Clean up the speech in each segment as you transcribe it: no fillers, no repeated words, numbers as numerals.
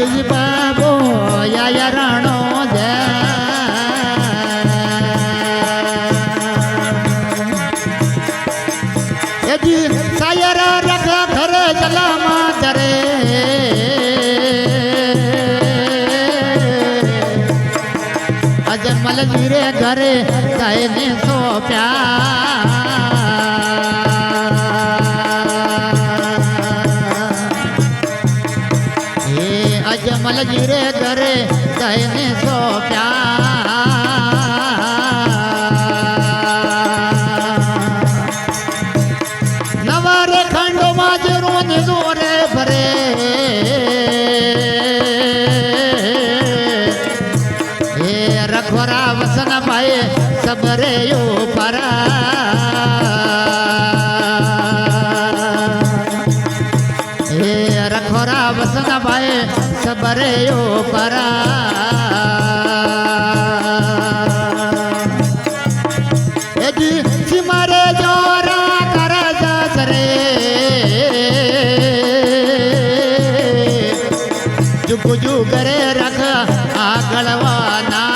રામજી બાબો યા રાણો જી સાયરા રખા ઘર જલામાં દરે અજમલ જીરે ઘરે ગાયને સોપ્યા અજમલ જીરે ઘરે ગાયને સોપ્યા નવારે ખંડોમાં જરો ને જોરે ભરે રખોરા વસન ભાઈ સબરે પરા રખોરા વસન ભાઈ સબરે પરા મારે જોરા કર જસરે જુગુ જુગરે રખ આગળવાના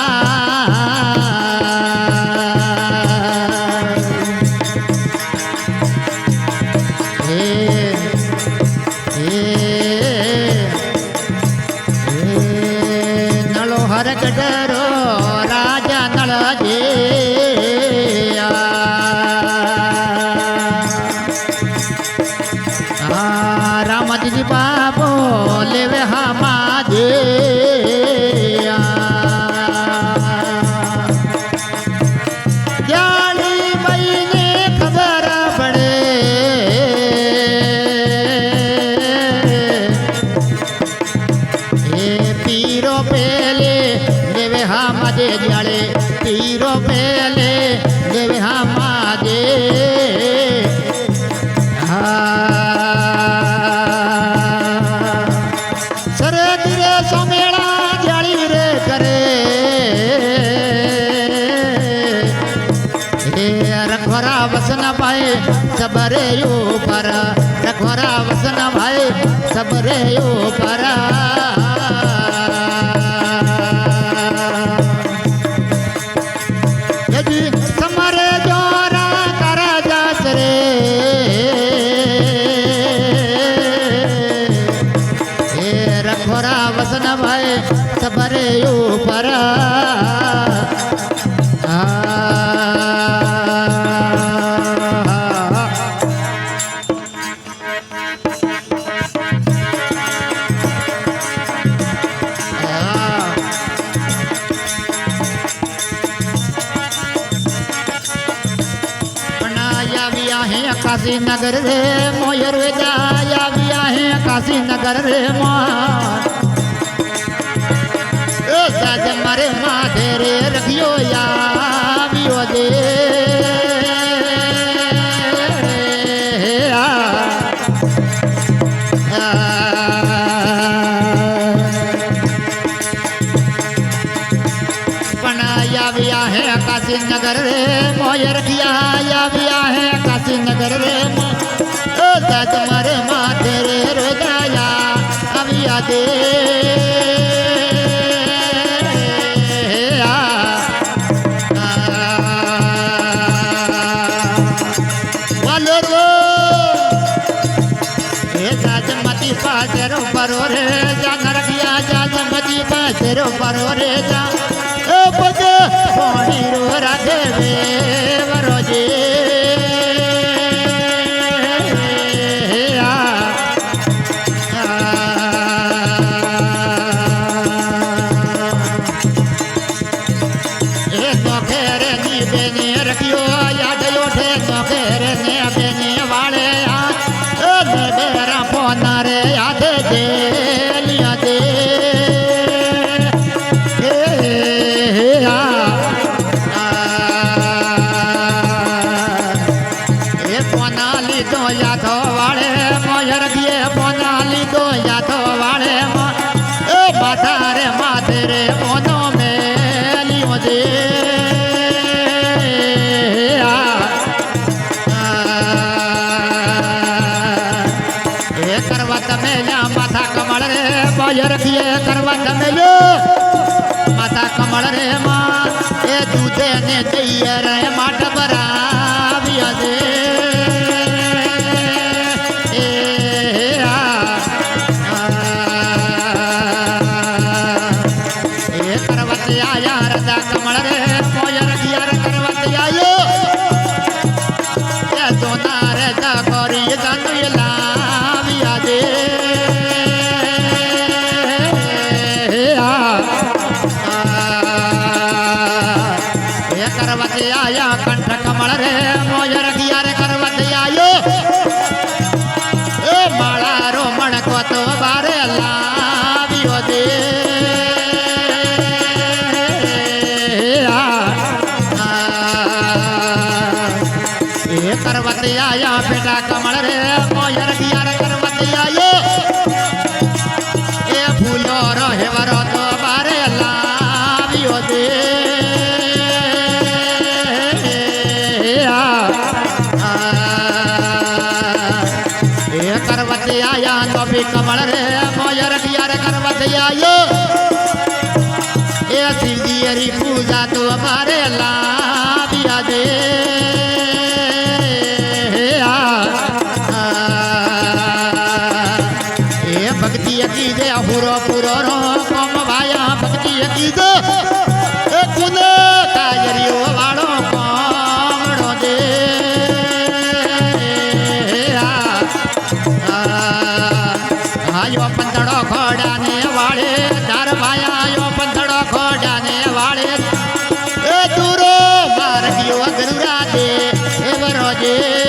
નળો હરક ડરો રાજા નળ જે રામજી બાબો લેવે હામા દે જાણી મહિને ખબર પડે એ પીરો પેલે લેવે હામા દે જાળે પીરો પેલે લેવે હામા દે સોમેળા જાળી રે કરે રખોરા વસન ભાઈ સબરે પર રખોરા વસન ભાઈ સબરે પર તમારે જોરા કર જસરે રખોરા વસન ભાઈ સબરે પર काशी नगर रे मोयर जाया बिया है काशी नगर रे साज मारे माथे रे रखियो या बियो दे पनाया बिया है काशी नगर रे मोयर किया या बिया है काशी नगर रे साज मारे माथे रे रोजाया अबिया दे पाचरो परो रे जा नरकिया जा जमती पाचरो परो रे जा ओ पगे पानी रो राधे वे वरोजे ए नोखेरे नी बेने रखियो याद ओठे नोखेरे ने बेने वाले मेरा पोना रे याद दे लिया दे पोना ली दो यादो वाले मोयर दिए पोना ली दो यादो वाले माता रे माते रे मोनो में लियो दे કરવત મેલ્યા માથા કમળ રે મોય રખીએ કરવત મેલ્યો માથા કમળ રે માં એ દૂધે ને દઈએ રે માટ ભરાવ્યા દે કરવત આયા રદા કમળ રે મોય રખિયા રે કરવત આયો એ સોના રે જાગોરી જાનુ લાવ્યા દે એ કરવત આયા કંઠ કમળ રે મોય રખિયા રે કરવત આયો એ માળા રોમણ કો તો બારે લાવ્યો દે કરવત આયા બેટા કમળ રે મોય રખિયા રે કરવત આયો એ ફૂલો રો હેવરો તો બારે લાવ્યો દે એ કરવત આયા તો ભી કમળ રે મોય રખિયા રે કરવત આયો એ શિવજી હરી પૂજા તો બારે લાવ્યા દે ભક્તિ કી દે પૂરો પૂરો રો કોમ ભાયા ભક્તિ કી દે એ કુન કાયરીઓ વાળો કોમડો દે આયો પંથડો ખોડા ને વાળે ચાર ભાયા આયો પંથડો ખોડા ને વાળે એ દૂરો માર ગયો ગરુડા દે એ વરોજે